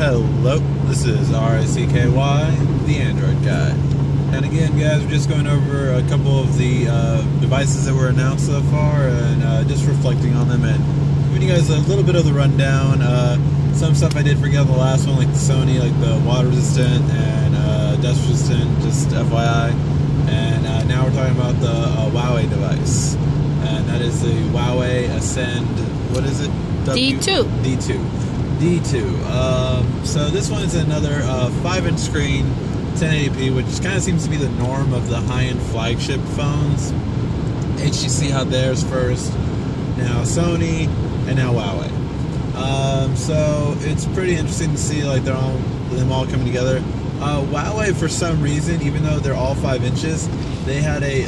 Hello, this is RICKY, the Android guy. And again, guys, we're just going over a couple of the devices that were announced so far and just reflecting on them and giving you guys a little bit of the rundown. Some stuff I did forget on the last one, like the Sony, like the water resistant and dust resistant, just FYI. And now we're talking about the Huawei device. And that is the Huawei Ascend, what is it? D2. So this one is another 5-inch screen, 1080p, which kind of seems to be the norm of the high-end flagship phones. HTC had theirs first, now Sony, and now Huawei. So it's pretty interesting to see like them all coming together. Huawei, for some reason, even though they're all 5 inches, they had a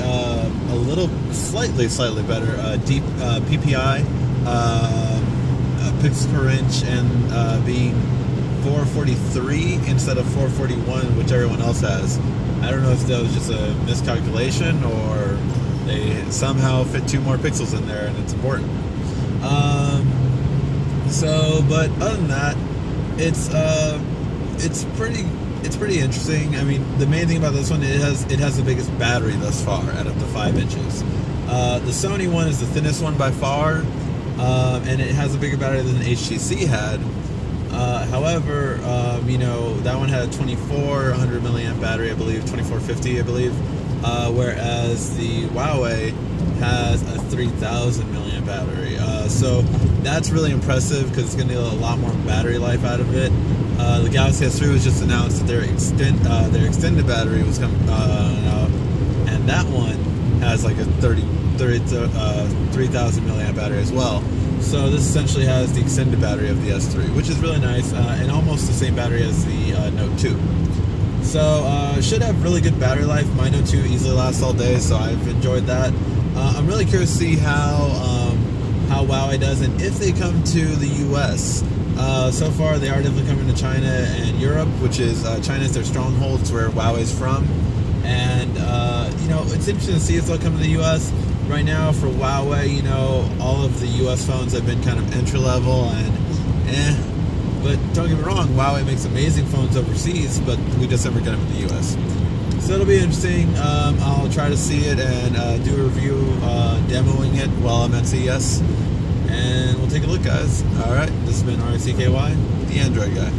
little slightly better deep PPI. Pixels per inch, and being 443 instead of 441, which everyone else has. I don't know if that was just a miscalculation or they somehow fit 2 more pixels in there and it's important. But other than that, it's pretty interesting. I mean, the main thing about this one, it has the biggest battery thus far out of the 5 inches. The Sony one is the thinnest one by far. And it has a bigger battery than the HTC had. However, you know, that one had a 2400 milliamp battery, I believe, 2450, I believe. Whereas the Huawei has a 3000 milliamp battery. So that's really impressive because it's going to get a lot more battery life out of it. The Galaxy S3 was just announced that their extended battery was coming out, and that one has like a 3000 milliamp battery as well. So this essentially has the extended battery of the S3, which is really nice, and almost the same battery as the Note 2. So should have really good battery life. My Note 2 easily lasts all day, so I've enjoyed that. I'm really curious to see how Huawei does, and if they come to the US. So far, they are definitely coming to China and Europe, which is China is their stronghold. It's where Huawei's from. And, you know, it's interesting to see if they'll come to the U.S. Right now, for Huawei, you know, all of the U.S. phones have been kind of entry-level and But don't get me wrong, Huawei makes amazing phones overseas, but we just never get them in the U.S. So it'll be interesting. I'll try to see it and do a review demoing it while I'm at CES. And we'll take a look, guys. All right, this has been RICKY, the Android guy.